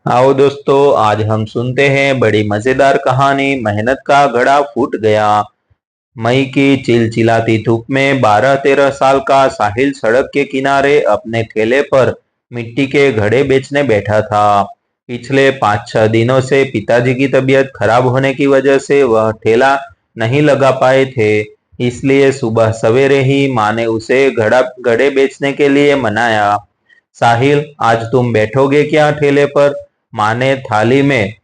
आओ दोस्तों, आज हम सुनते हैं बड़ी मजेदार कहानी मेहनत का घड़ा फूट गया। मई की चिलचिलाती धूप में 12-13 साल का साहिल सड़क के किनारे अपने ठेले पर मिट्टी के घड़े बेचने बैठा था। पिछले 5-6 दिनों से पिताजी की तबीयत खराब होने की वजह से वह ठेला नहीं लगा पाए थे। इसलिए सुबह सवेरे ही माँ ने उसे घड़े बेचने के लिए मनाया। साहिल, आज तुम बैठोगे क्या ठेले पर? माँ ने थाली में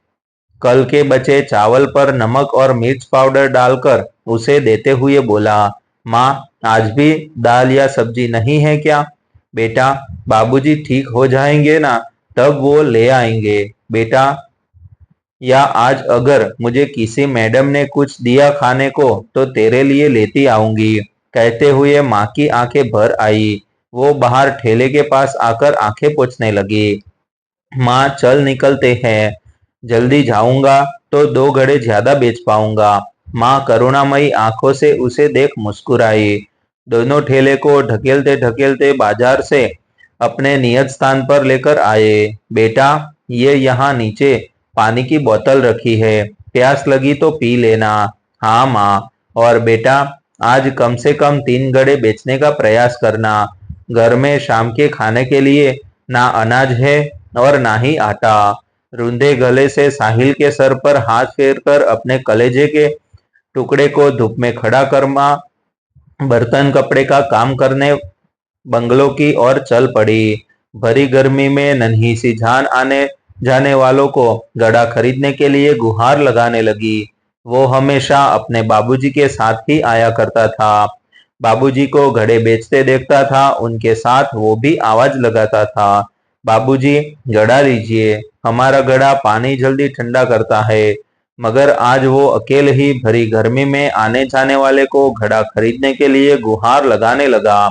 कल के बचे चावल पर नमक और मिर्च पाउडर डालकर उसे देते हुए बोला। माँ, आज भी दाल या सब्जी नहीं है क्या? बेटा, बाबूजी ठीक हो जाएंगे ना, तब वो ले आएंगे बेटा। या आज अगर मुझे किसी मैडम ने कुछ दिया खाने को तो तेरे लिए लेती आऊंगी। कहते हुए माँ की आंखें भर आई। वो बाहर ठेले के पास आकर आंखें पोंछने लगी। माँ, चल निकलते हैं। जल्दी जाऊंगा तो 2 घड़े ज्यादा बेच पाऊंगा। माँ करुणामयी आंखों से उसे देख मुस्कुराई। दोनों ठेले को ढकेलते ढकेलते बाजार से अपने नियत स्थान पर लेकर आए। बेटा, ये यहाँ नीचे पानी की बोतल रखी है, प्यास लगी तो पी लेना। हाँ माँ। और बेटा, आज कम से कम 3 घड़े बेचने का प्रयास करना। घर में शाम के खाने के लिए ना अनाज है और ना ही आटा। रूंधे गले से साहिल के सर पर हाथ फेरकर अपने कलेजे के टुकड़े को धूप में खड़ा कर मां बर्तन कपड़े का काम करने बंगलों की ओर चल पड़ी। भरी गर्मी में नन्ही सी जान आने जाने वालों को घड़ा खरीदने के लिए गुहार लगाने लगी। वो हमेशा अपने बाबूजी के साथ ही आया करता था। बाबूजी को घड़े बेचते देखता था, उनके साथ वो भी आवाज लगाता था। बाबूजी, घड़ा लीजिए, हमारा घड़ा पानी जल्दी ठंडा करता है। मगर आज वो अकेले ही भरी गर्मी में आने जाने वाले को घड़ा खरीदने के लिए गुहार लगाने लगा।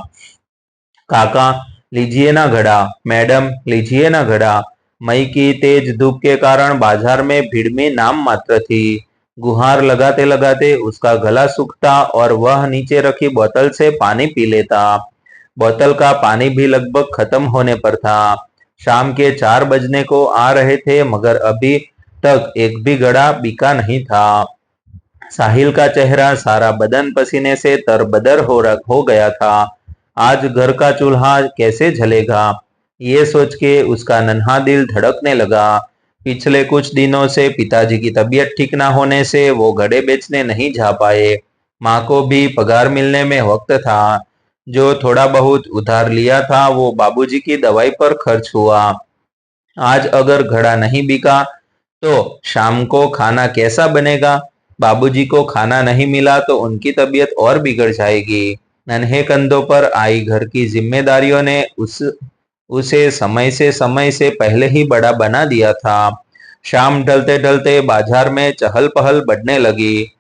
काका, लीजिए ना घड़ा। मैडम, लीजिए ना घड़ा। मई की तेज धूप के कारण बाजार में भीड़ में नाम मात्र थी। गुहार लगाते लगाते उसका गला सूखता और वह नीचे रखी बोतल से पानी पी लेता। बोतल का पानी भी लगभग खत्म होने पर था। शाम के 4 बजने को आ रहे थे, मगर अभी तक एक भी घड़ा बिका नहीं था। साहिल का चेहरा, सारा बदन पसीने से तरबदर हो गया था। आज घर का चूल्हा कैसे जलेगा, ये सोच के उसका नन्हा दिल धड़कने लगा। पिछले कुछ दिनों से पिताजी की तबीयत ठीक ना होने से वो घड़े बेचने नहीं जा पाए। माँ को भी पगार मिलने में वक्त था। जो थोड़ा बहुत उधार लिया था वो बाबूजी की दवाई पर खर्च हुआ। आज अगर घड़ा नहीं बिका तो शाम को खाना कैसा बनेगा? बाबूजी को खाना नहीं मिला तो उनकी तबीयत और बिगड़ जाएगी। नन्हे कंधों पर आई घर की जिम्मेदारियों ने उसे समय से पहले ही बड़ा बना दिया था। शाम ढलते ढलते बाजार में चहल पहल बढ़ने लगी।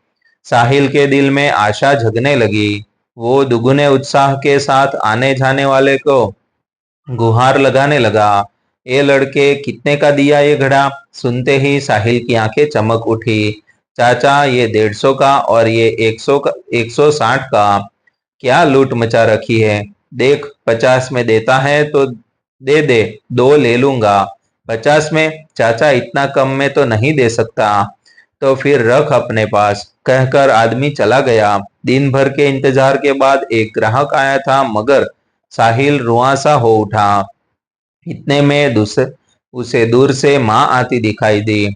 साहिल के दिल में आशा जगने लगी। वो दुगुने उत्साह के साथ आने जाने वाले को गुहार लगाने लगा। ये लड़के, कितने का दिया ये घड़ा? सुनते ही साहिल की आंखें चमक उठी। चाचा, ये 150 का और ये 160 का। क्या लूट मचा रखी है। देख, 50 में देता है तो दे दे, 2 ले लूंगा। 50 में? चाचा, इतना कम में तो नहीं दे सकता। तो फिर रख अपने पास, कहकर आदमी चला गया। दिन भर के इंतजार के बाद एक ग्राहक आया था, मगर साहिल रुआंसा हो उठा। इतने में उसे दूर से माँ आती दिखाई दी।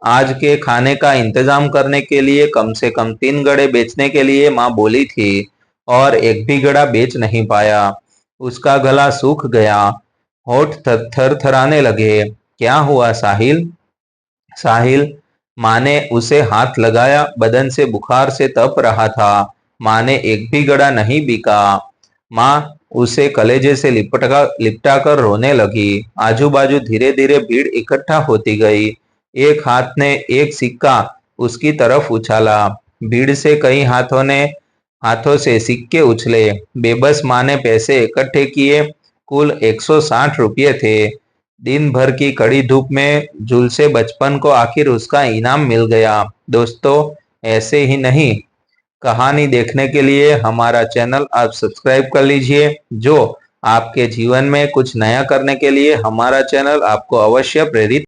आज के खाने का इंतजाम करने के लिए कम से कम 3 घड़े बेचने के लिए माँ बोली थी, और एक भी घड़ा बेच नहीं पाया। उसका गला सूख गया, होठ थर थराने लगे। क्या हुआ साहिल? साहिल, माँ ने उसे हाथ लगाया, बदन से बुखार से तप रहा था। माँ ने एक भी घड़ा नहीं बिका। माँ उसे कलेजे से लिपटा कर रोने लगी। आजू बाजू धीरे धीरे भीड़ इकट्ठा होती गई। एक हाथ ने एक सिक्का उसकी तरफ उछाला। भीड़ से कई हाथों से सिक्के उछले। बेबस माँ ने पैसे इकट्ठे किए। कुल 160 रुपये थे। दिन भर की कड़ी धूप में झुलसे बचपन को आखिर उसका इनाम मिल गया। दोस्तों, ऐसे ही नहीं, कहानी देखने के लिए हमारा चैनल आप सब्सक्राइब कर लीजिए। जो आपके जीवन में कुछ नया करने के लिए हमारा चैनल आपको अवश्य प्रेरित